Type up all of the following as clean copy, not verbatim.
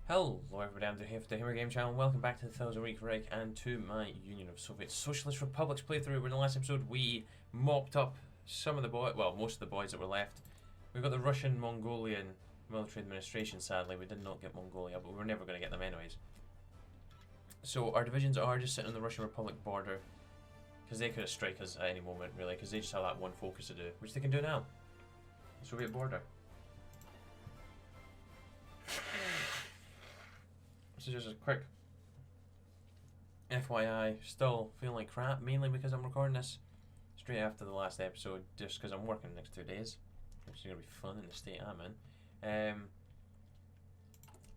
Hello everybody, I'm here for the Hammer Game channel. Welcome back to the Thousand Week Reich and to my Union of Soviet Socialist Republics playthrough. Where in the last episode we mopped up some of the boys, well, most of the boys that were left. We got the Russian-Mongolian military administration. Sadly, we did not get Mongolia, but we were never going to get them anyways. So our divisions are just sitting on the Russian Republic border because they could have strike us at any moment, really, because they just have that one focus to do, which they can do now. The Soviet border. This is just a quick FYI, still feeling like crap, mainly because I'm recording this straight after the last episode, just because I'm working the next 2 days, which is going to be fun in the state I'm in.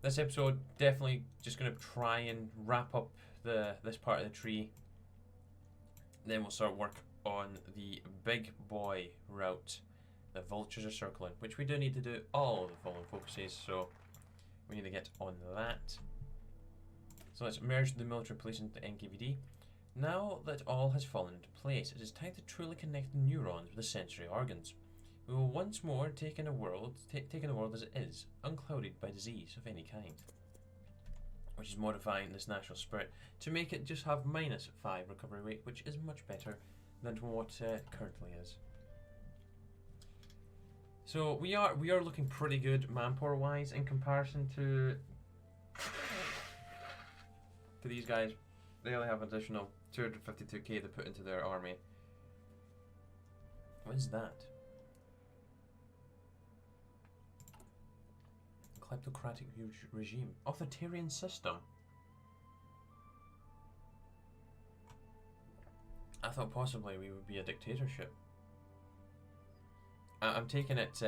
This episode, definitely just going to try and wrap up this part of the tree, then we'll start work on the big boy route. The vultures are circling, which we do need to do all of the following focuses, so we need to get on that. So let's merge the military police into the NKVD. Now that all has fallen into place, it is time to truly connect the neurons with the sensory organs. We will once more take in the world as it is, unclouded by disease of any kind. Which is modifying this national spirit to make it just have -5 recovery rate, which is much better than what currently is. So we are looking pretty good manpower wise in comparison to these guys. They only have additional 252k to put into their army. What is that? Kleptocratic regime. Authoritarian system. I thought possibly we would be a dictatorship. I'm taking it,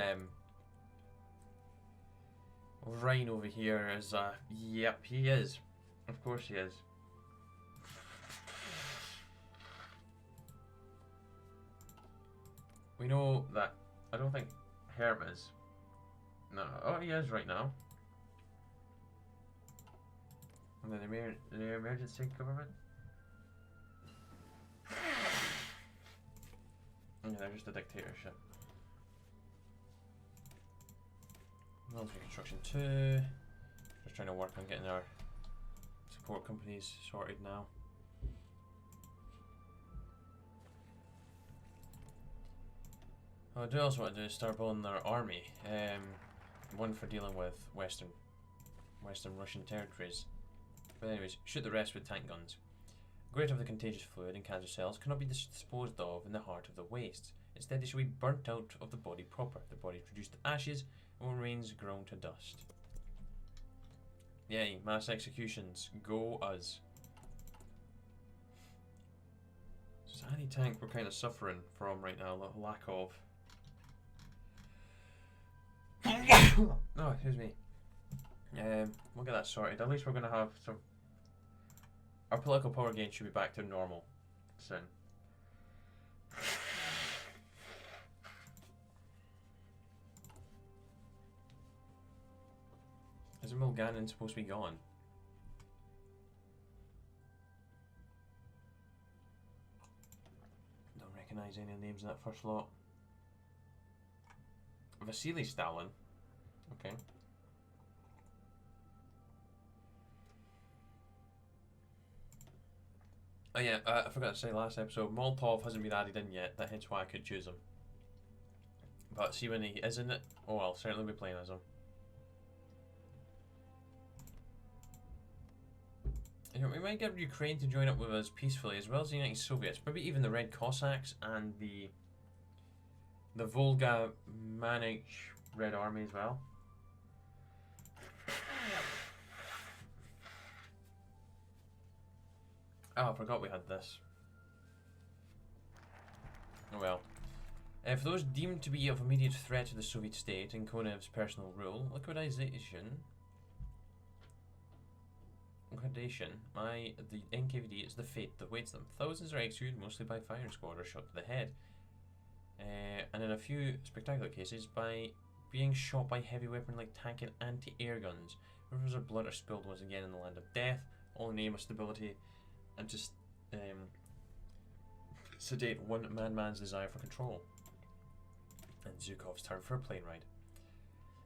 Rhine over here is yep, he is. Of course he is. We know that, I don't think Herm is. No, oh he is right now. And then the emergency government? Yeah, they're just a dictatorship. Military construction 2. Just trying to work on getting our support companies sorted now. What I do also want to do is start building our army. One for dealing with Western Russian territories. But anyways, shoot the rest with tank guns. Great of the contagious fluid and cancer cells cannot be disposed of in the heart of the wastes. Instead, they shall be burnt out of the body proper. The body is reduced to ashes and remains grown to dust. Yay, mass executions. Go us. So anti-tank we're kind of suffering from right now, lack of. Oh, excuse me. We'll get that sorted. At least we're going to have some. Our political power gain should be back to normal soon. Isn't Mulganin supposed to be gone? Don't recognise any of the names in that first lot. Vasily Stalin. Okay. Oh yeah, I forgot to say last episode, Molotov hasn't been added in yet, hence why I could choose him. But see when he is in it, oh I'll certainly be playing as him. We might get Ukraine to join up with us peacefully, as well as the United Soviets, maybe even the Red Cossacks and the Volga Manich Red Army as well. Oh, I forgot we had this. Oh well. For those deemed to be of immediate threat to the Soviet state in Konev's personal rule, liquidation, the NKVD is the fate that waits them. Thousands are executed mostly by firing squad or shot to the head. And in a few spectacular cases by being shot by heavy weapon like tank and anti-air guns. Rivers of blood are spilled once again in the land of death, all in the name of stability and just sedate one man's desire for control. And Zhukov's turn for a plane ride.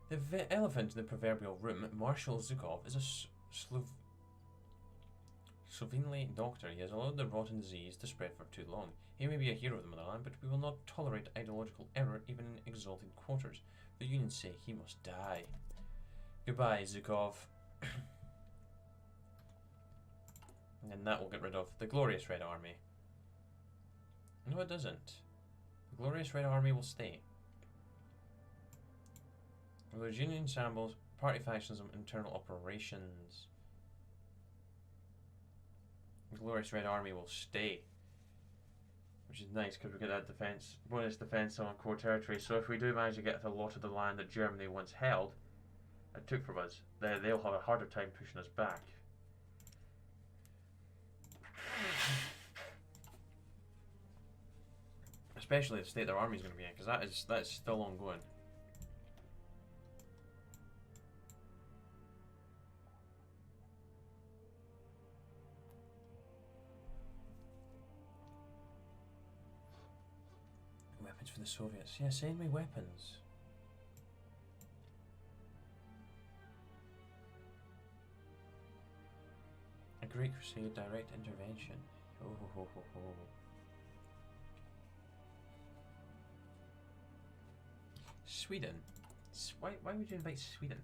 The elephant in the proverbial room, Marshal Zhukov, is a Slovenly doctor. He has allowed the rotten disease to spread for too long. He may be a hero of the motherland, but we will not tolerate ideological error even in exalted quarters. For the Union's sake, he must die. Goodbye, Zhukov. And then that will get rid of the Glorious Red Army. No, it doesn't. The Glorious Red Army will stay. There's Union shambles, party factions, and internal operations. The Glorious Red Army will stay. Which is nice because we get that defense, bonus defense on core territory. So if we do manage to get a lot of the land that Germany once held, it took from us, they'll have a harder time pushing us back. Especially the state their army is going to be in, because that is still ongoing. Weapons for the Soviets. Yeah, send me weapons. A Great Crusade direct intervention. Oh ho ho ho ho. Sweden. Why would you invite Sweden?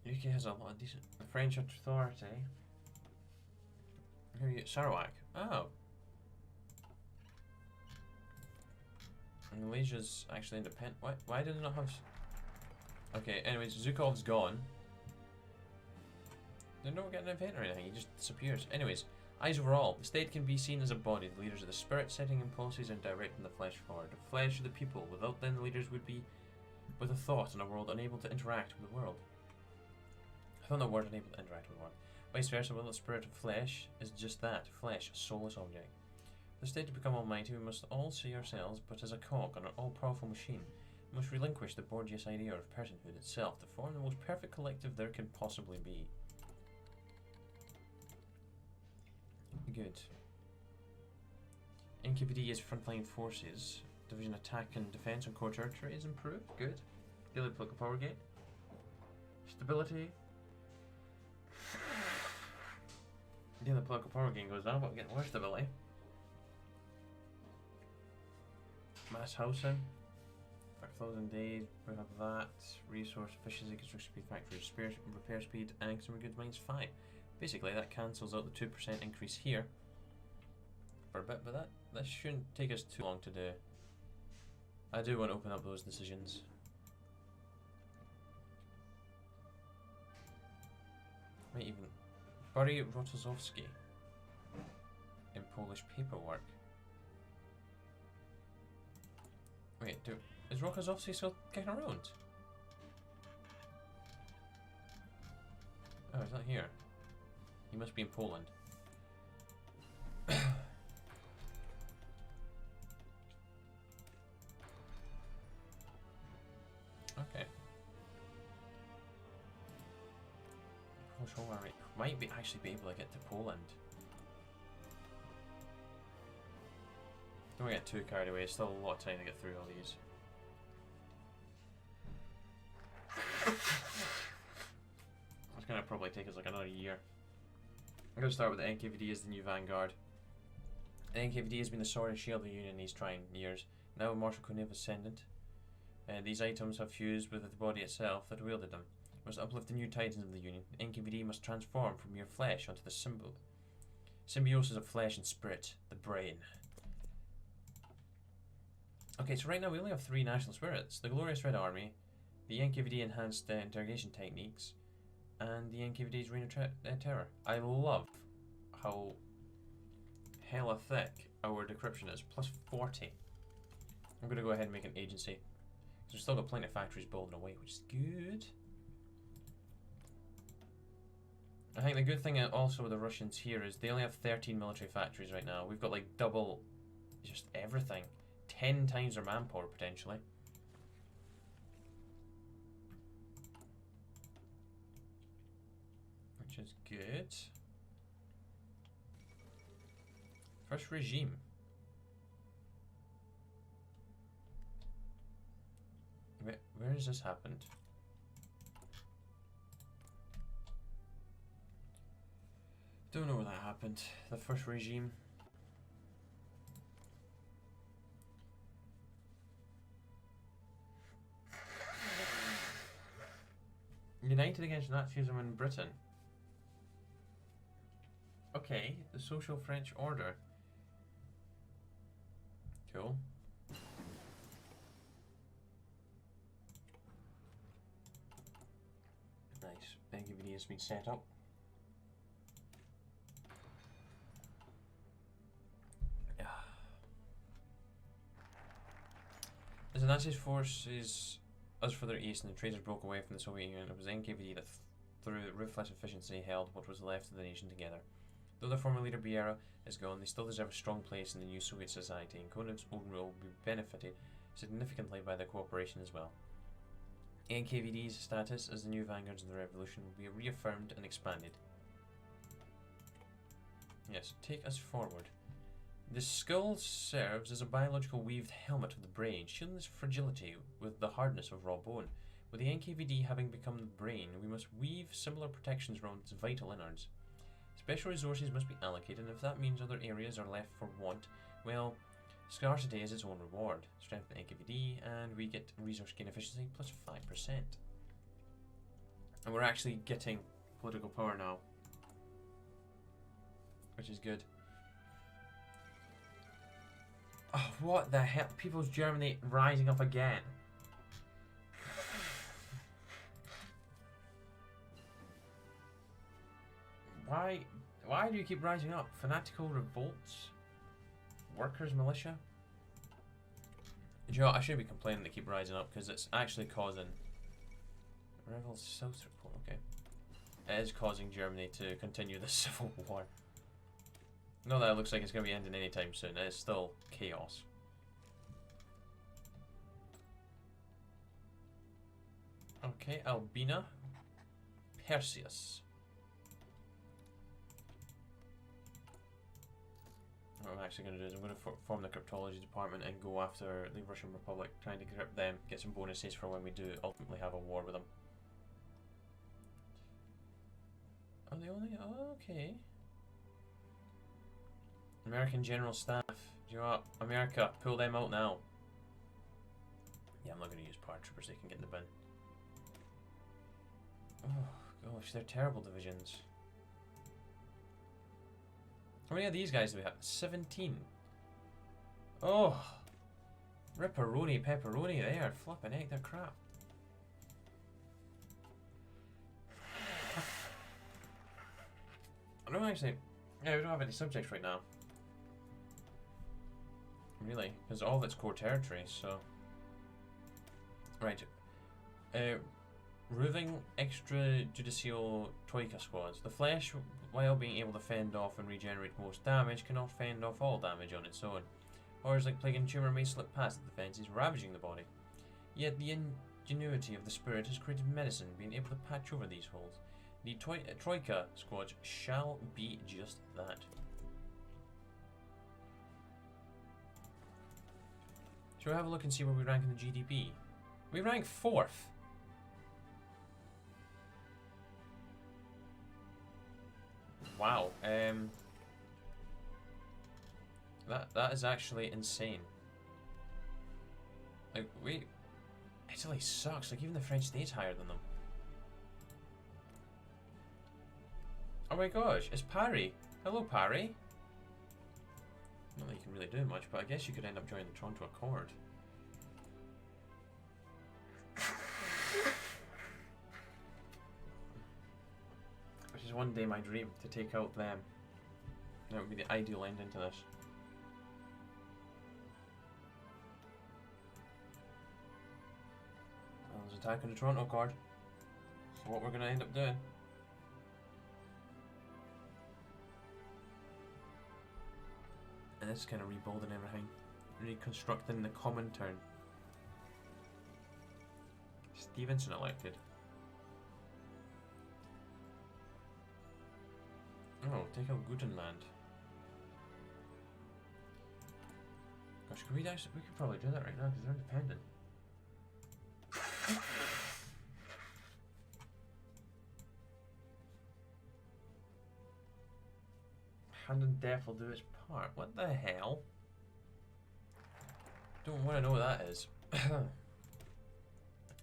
UK has a lot of decent. The French Authority. Who are you? Sarawak. Oh. And Malaysia's actually independent. Why did it not have? Okay. Anyways, Zhukov's gone. They're not getting an event or anything. He just disappears. Anyways. Eyes overall, the state can be seen as a body. The leaders of the spirit, setting in policies and directing the flesh forward. The flesh of the people. Without them, the leaders would be with a thought in a world unable to interact with the world. I found that word, unable to interact with the world. Vice versa, well, the spirit of flesh is just that, flesh, a soulless object. For the state to become almighty, we must all see ourselves but as a cog on an all-powerful machine. We must relinquish the Borgias idea of personhood itself to form the most perfect collective there can possibly be. Good. NKVD is frontline forces. Division attack and defense on core territory is improved. Good. Daily political power gain. Stability. Daily political power gain goes down, but we're getting more stability. Mass housing. 5,000 days. We have that. Resource efficiency, construction speed, factory repair speed, and consumer goods minus 5. Basically, that cancels out the 2% increase here for a bit, but that shouldn't take us too long to do. I do want to open up those decisions. Might even bury Rotozowski in Polish paperwork. Wait, is Rotozowski still kicking around? Oh, he's not here. He must be in Poland. Okay. Polish might actually be able to get to Poland. Don't get too carried away. It's still a lot of time to get through all these. It's gonna probably take us like another year. I'm going to start with the NKVD as the new vanguard. The NKVD has been the sword and shield of the Union in these trying years. Now Marshal Konev ascendant. These items have fused with the body itself that wielded them. We must uplift the new titans of the Union. The NKVD must transform from mere flesh onto the symbiosis of flesh and spirit, the brain. Okay, so right now we only have 3 national spirits. The Glorious Red Army, the NKVD enhanced interrogation techniques, and the NKVD's Reign of Terror. I love how hella thick our decryption is. Plus 40. I'm going to go ahead and make an agency. We've still got plenty of factories building away, which is good. I think the good thing also with the Russians here is they only have 13 military factories right now. We've got like double just everything. 10 times their manpower potentially. Which is good. First regime. Where has this happened? Don't know where that happened. The first regime. United against Nazism in Britain. Okay, the Social French Order. Cool. Nice. NKVD has been set up. As the Nazi forces us further east and the traitors broke away from the Soviet Union, it was NKVD that through ruthless efficiency held what was left of the nation together. Though their former leader Biera is gone, they still deserve a strong place in the new Soviet society, and Konev's own rule will be benefited significantly by their cooperation as well. NKVD's status as the new vanguards of the revolution will be reaffirmed and expanded. Yes, take us forward. The skull serves as a biological weaved helmet of the brain, shielding its fragility with the hardness of raw bone. With the NKVD having become the brain, we must weave similar protections around its vital innards. Special resources must be allocated, and if that means other areas are left for want, well, scarcity is its own reward. Strengthen NKVD, and we get resource gain efficiency plus 5%. And we're actually getting political power now, which is good. Oh, what the hell? People's Germany rising up again. Why do you keep rising up? Fanatical revolts? Workers' militia? Do you know what? I should be complaining they keep rising up because it's actually causing... Rebels South report, okay. It is causing Germany to continue the civil war. Not that it looks like it's going to be ending anytime soon. It's still chaos. Okay, Albina. Perseus. What I'm actually going to do is I'm going to form the cryptology department and go after the Russian Republic, trying to crypt them, get some bonuses for when we do ultimately have a war with them. Are they only... Oh, okay. American General Staff. Do you know what? America, pull them out now. Yeah, I'm not going to use paratroopers, they can get in the bin. Oh, gosh, they're terrible divisions. How many of these guys do we have? 17. Oh! Ripperoni, pepperoni, they are flipping heck, they're crap. I don't actually... Yeah, we don't have any subjects right now. Really, because all of it's core territory, so... Right. Roving extrajudicial Troika squads. The flesh, while being able to fend off and regenerate most damage, cannot fend off all damage on its own. Horrors like plague and tumour may slip past the defences, ravaging the body. Yet the ingenuity of the spirit has created medicine, being able to patch over these holes. The Troika squads shall be just that. Shall we have a look and see where we rank in the GDP? We rank 4th. Wow. That is actually insane. Like, Italy sucks. Like, even the French state's higher than them. Oh my gosh, it's Parry. Hello, Parry. Not that you can really do much, but I guess you could end up joining the Toronto Accord. Which is one day my dream, to take out them. That would be the ideal ending to this. Well, there's an attack on the Toronto Accord. So what we're going to end up doing. And this is kind of rebuilding everything. Reconstructing the common turn. Stevenson elected. Oh, take out Gutenland. Gosh, could we could probably do that right now because they're independent. Hand Death will do its part. What the hell? Don't want to know what that is.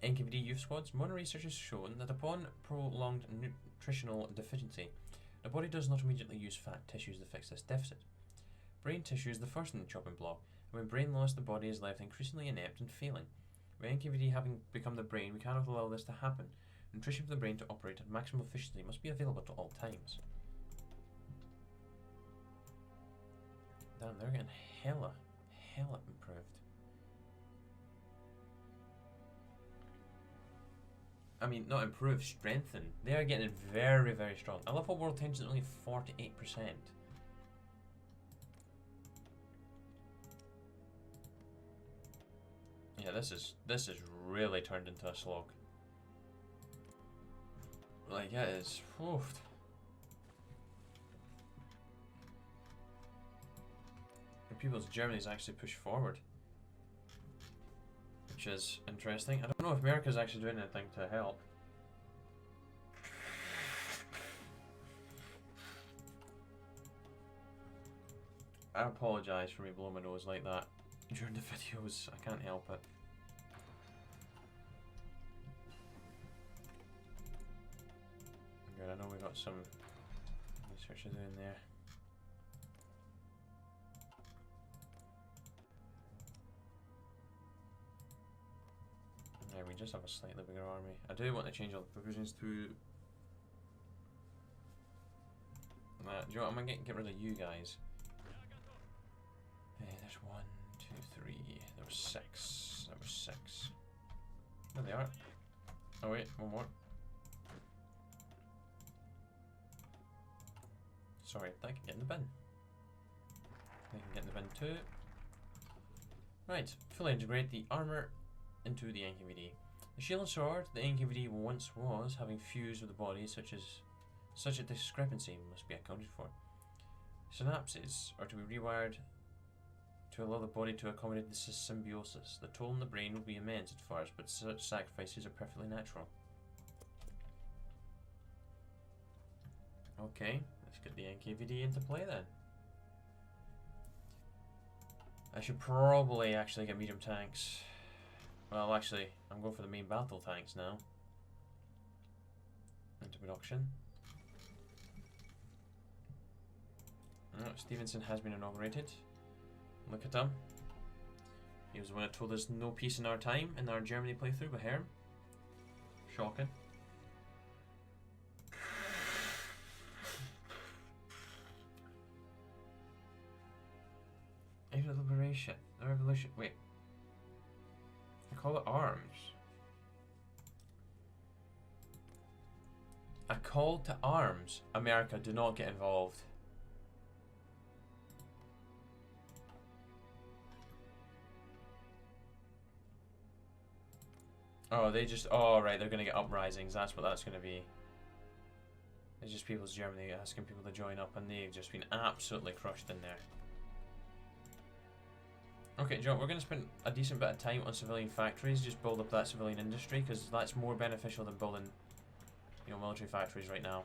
NKVD youth squads. Modern research has shown that upon prolonged nutritional deficiency, the body does not immediately use fat tissues to fix this deficit. Brain tissue is the first in the chopping block, and when brain loss, the body is left increasingly inept and failing. With NKVD having become the brain, we cannot allow this to happen. Nutrition for the brain to operate at maximum efficiency must be available at all times. Damn, they're getting hella improved. I mean, not improved, strengthened. They are getting very, very strong. I love how world tension is only 48%. Yeah, this is really turned into a slog. Like, it is. Oof. The people's Germany's actually pushed forward, which is interesting. I don't know if America's actually doing anything to help. I apologise for me blowing my nose like that during the videos. I can't help it. Good, I know we got some research to do in there. Yeah, we just have a slightly bigger army. I do want to change all the provisions to... do you know what, I'm going to get rid of you guys. There's 1, 2, 3, there was 6, there was 6. There they are. Oh wait, one more. Sorry, that can get in the bin. They can get in the bin too. Right, fully integrate the armor into the NKVD. The shield and sword the NKVD once was, having fused with the body, such a discrepancy must be accounted for. Synapses are to be rewired to allow the body to accommodate this symbiosis. The toll on the brain will be immense at first, but such sacrifices are perfectly natural. Okay, let's get the NKVD into play then. I should probably actually get medium tanks. Well, actually, I'm going for the main battle tanks now. Into production. Oh, Stevenson has been inaugurated. Look at him. He was the one that told us no peace in our time in our Germany playthrough with Herm. Shocking. Age of Liberation. The Revolution. Wait. I call it arms. A call to arms. America, do not get involved. Oh, they just... Oh, right, they're going to get uprisings. That's what that's going to be. It's just people's Germany asking people to join up, and they've just been absolutely crushed in there. Okay, John, we're going to spend a decent bit of time on civilian factories, just build up that civilian industry, because that's more beneficial than building, you know, military factories right now.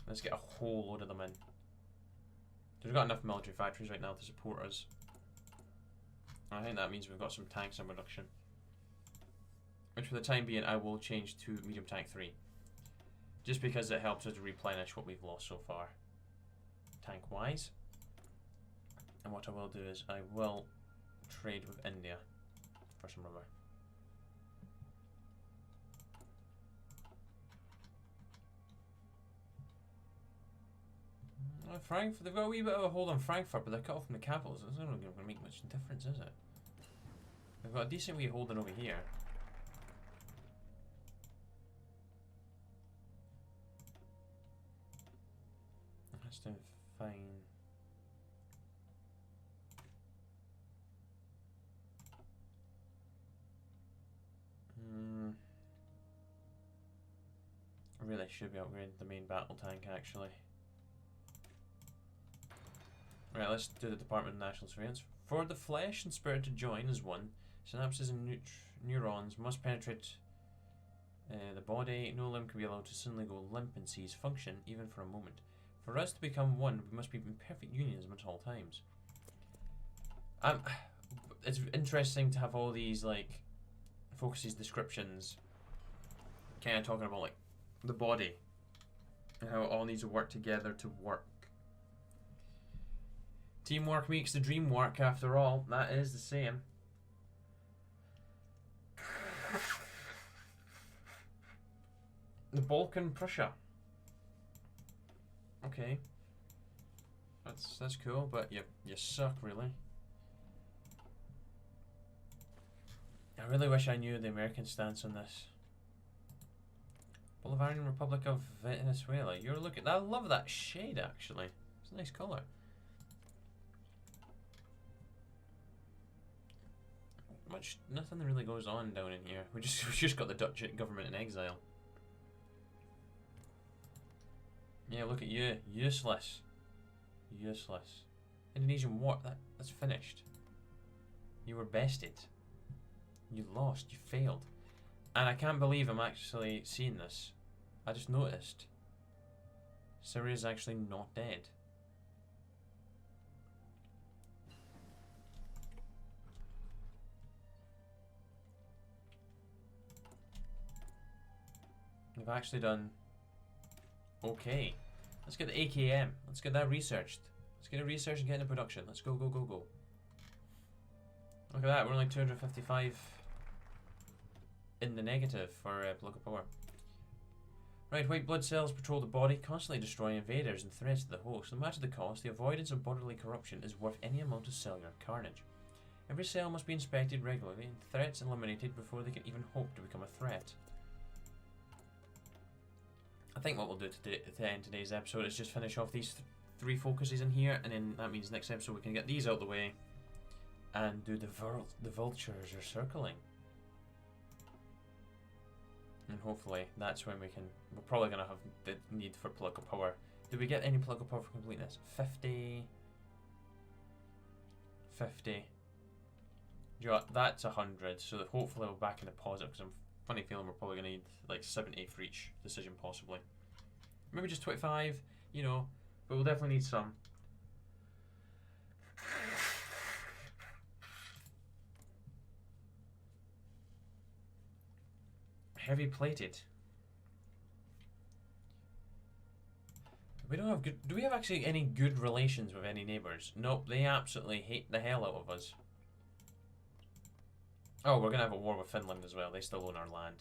Let's get a whole load of them in. We've got enough military factories right now to support us. I think that means we've got some tanks in production. Which for the time being I will change to medium tank 3. Just because it helps us to replenish what we've lost so far. Tank wise. And what I will do is I will trade with India for some rubber. Frankfurt, they've got a wee bit of a hold on Frankfurt, but they're cut off from the capitals. It's not going to make much difference, is it? They've got a decent wee holding over here. That's doing fine. I really should be upgrading the main battle tank actually. Right, let's do the Department of National Surveillance. For the flesh and spirit to join as one, synapses and neurons must penetrate the body. No limb can be allowed to suddenly go limp and cease function, even for a moment. For us to become one, we must be in perfect union at all times. It's interesting to have all these like focuses, descriptions, kind of talking about like the body and how it all needs to work together to work. Teamwork makes the dream work, after all. That is the saying. The Balkan Prussia. Okay. That's cool, but you suck, really. I really wish I knew the American stance on this. Bolivarian Republic of Venezuela. You're looking. I love that shade, actually. It's a nice color. Nothing really goes on down in here. We just got the Dutch government in exile. Yeah, look at you, useless, useless. Indonesian war. That's finished. You were bested. You lost. You failed. And I can't believe I'm actually seeing this. I just noticed. Syria's actually not dead. We've actually done okay. Let's get the AKM. Let's get that researched. Let's get it researched and get into production. Let's go, go, go, go. Look at that. We're only 255 in the negative for political power. Right, white blood cells patrol the body, constantly destroying invaders and threats to the host. No matter the cost, the avoidance of bodily corruption is worth any amount of cellular carnage. Every cell must be inspected regularly and threats eliminated before they can even hope to become a threat. I think what we'll do to end today's episode is just finish off these three focuses in here, and then that means next episode we can get these out of the way and do the vultures are circling. And hopefully that's when we're probably going to have the need for political power. Did we get any political power for completeness? 50. 50. You know, that's 100, so hopefully we're back in the positive, because I'm funny feeling we're probably going to need like 70 for each decision, possibly. Maybe just 25, you know, but we'll definitely need some. Heavy plated. We don't have good. Do we have actually any good relations with any neighbours? Nope, they absolutely hate the hell out of us. Oh, we're gonna have a war with Finland as well. They still own our land.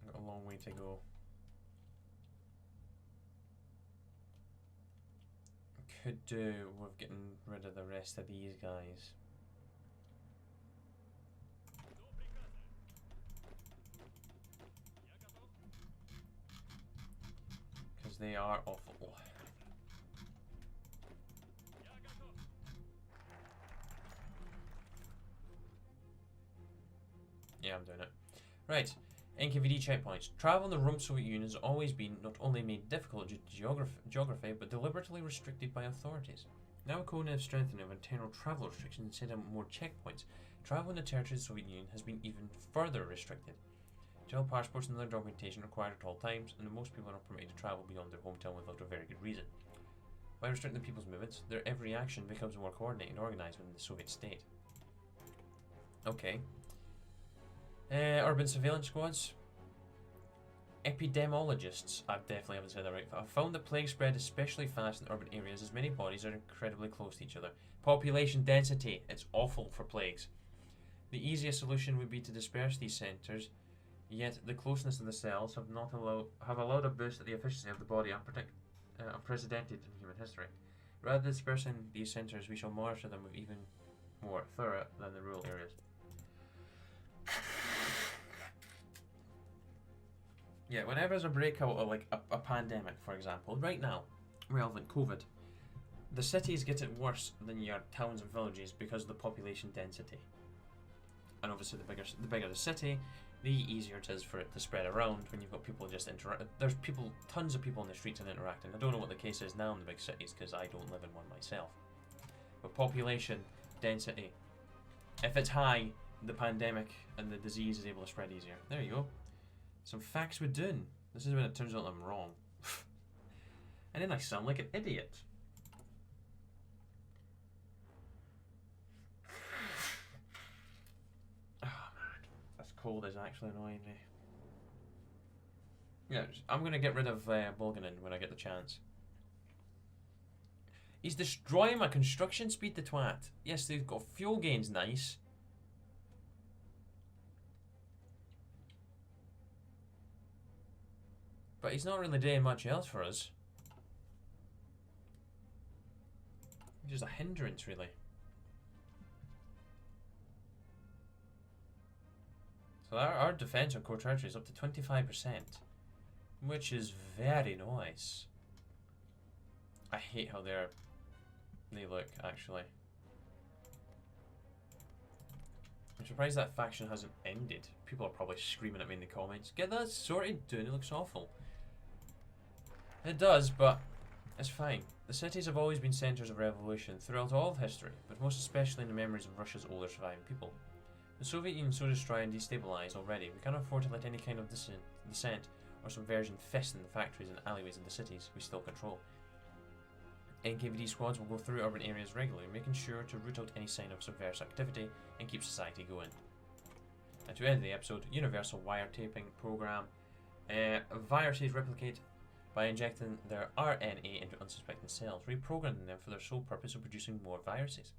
Got a long way to go. Could do with getting rid of the rest of these guys. Because they are awful. Yeah, I'm doing it. Right, NKVD checkpoints. Travel in the Rump Soviet Union has always been not only made difficult due to geography, but deliberately restricted by authorities. Now Konev's strengthening of internal travel restrictions and setting up more checkpoints, travel in the territory of the Soviet Union has been even further restricted. Child passports and other documentation required at all times, and most people are not permitted to travel beyond their hometown without a very good reason. By restricting people's movements, their every action becomes more coordinated and organised within the Soviet state. Okay. Urban surveillance squads. Epidemiologists. I definitely haven't said that right. I've found that plague spread especially fast in urban areas as many bodies are incredibly close to each other. Population density. It's awful for plagues. The easiest solution would be to disperse these centres, yet the closeness of the cells have allowed a boost at the efficiency of the body unprecedented in human history. Rather than dispersing these centres, we shall monitor them with even more thorough than the rural areas. Yeah, whenever there's a breakout of like a pandemic, for example, right now, relevant COVID, the cities get it worse than your towns and villages because of the population density. And obviously the bigger the city, the easier it is for it to spread around when you've got people just there's tons of people on the streets and interacting. I don't know what the case is now in the big cities because I don't live in one myself. But population density, if it's high, the pandemic and the disease is able to spread easier. There you go. Some facts with Dune. This is when it turns out I'm wrong. And then I sound like an idiot. Oh man, this cold is actually annoying me. Yeah, I'm gonna get rid of Bulganin when I get the chance. He's destroying my construction speed, the twat. Yes, they've got fuel gains, nice. But he's not really doing much else for us. He's just a hindrance, really. So our defense on core territory is up to 25%, which is very nice. I hate how they look, actually. I'm surprised that faction hasn't ended. People are probably screaming at me in the comments. Get that sorted, dude. It looks awful. It does, but it's fine. The cities have always been centres of revolution throughout all of history, but most especially in the memories of Russia's older surviving people. The Soviet Union so destroyed and destabilised already, we cannot afford to let any kind of dissent or subversion fest in the factories and alleyways of the cities we still control. NKVD squads will go through urban areas regularly, making sure to root out any sign of subversive activity and keep society going. And to end the episode, universal wiretapping program. Viruses replicate by injecting their RNA into unsuspecting cells, reprogramming them for their sole purpose of producing more viruses.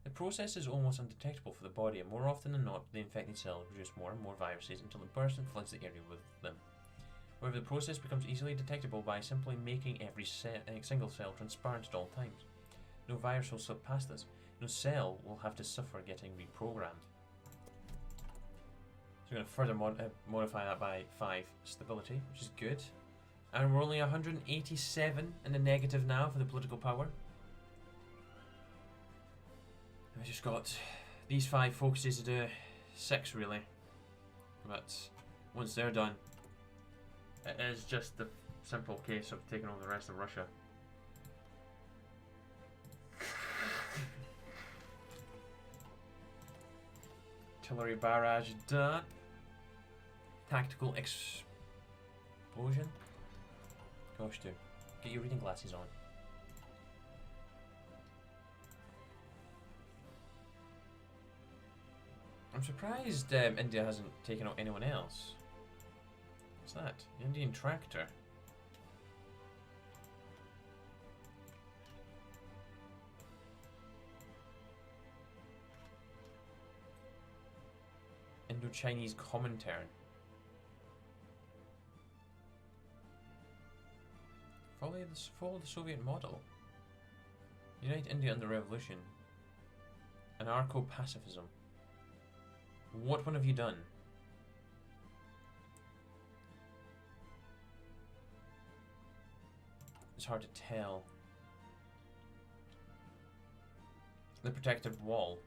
The process is almost undetectable for the body, and more often than not, the infected cells produce more and more viruses until it bursts and floods the area with them. However, the process becomes easily detectable by simply making every single cell transparent at all times. No virus will slip past this. No cell will have to suffer getting reprogrammed. So we're going to further modify that by 5 stability, which is good. And we're only 187 in the negative now for the political power. And we just got these 5 focuses to do 6 really. But once they're done, it is just the simple case of taking over the rest of Russia. Artillery barrage done. Tactical explosion. Gosh, dude. Get your reading glasses on. I'm surprised India hasn't taken out anyone else. What's that? The Indian tractor. Indo-Chinese Comintern. Follow the Soviet model. Unite India under revolution. Anarcho-pacifism. What one have you done? It's hard to tell. The protective wall.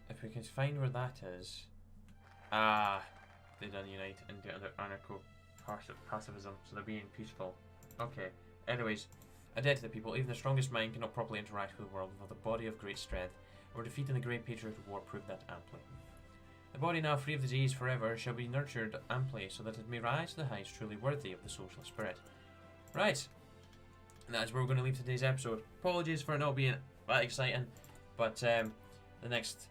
If we can find where that is. Ah, they done unite into under anarcho-pacifism, so they're being peaceful. Okay. Anyways, a debt to the people. Even the strongest mind cannot properly interact with the world without a body of great strength. Our defeat in the Great Patriotic War proved that amply. The body now free of disease forever shall be nurtured amply, so that it may rise to the heights truly worthy of the social spirit. Right. That's where we're going to leave today's episode. Apologies for it not being that exciting, but the next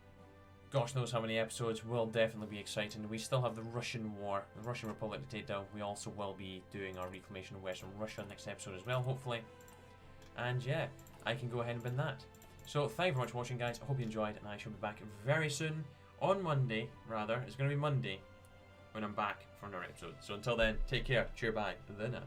gosh knows how many episodes will definitely be exciting. We still have the Russian War, the Russian Republic to take down. We also will be doing our reclamation of Western Russia next episode as well, hopefully. And yeah, I can go ahead and bin that. So thank you very much for watching, guys. I hope you enjoyed, and I shall be back very soon. On Monday, rather. It's going to be Monday when I'm back for another episode. So until then, take care. Cheer bye. The now.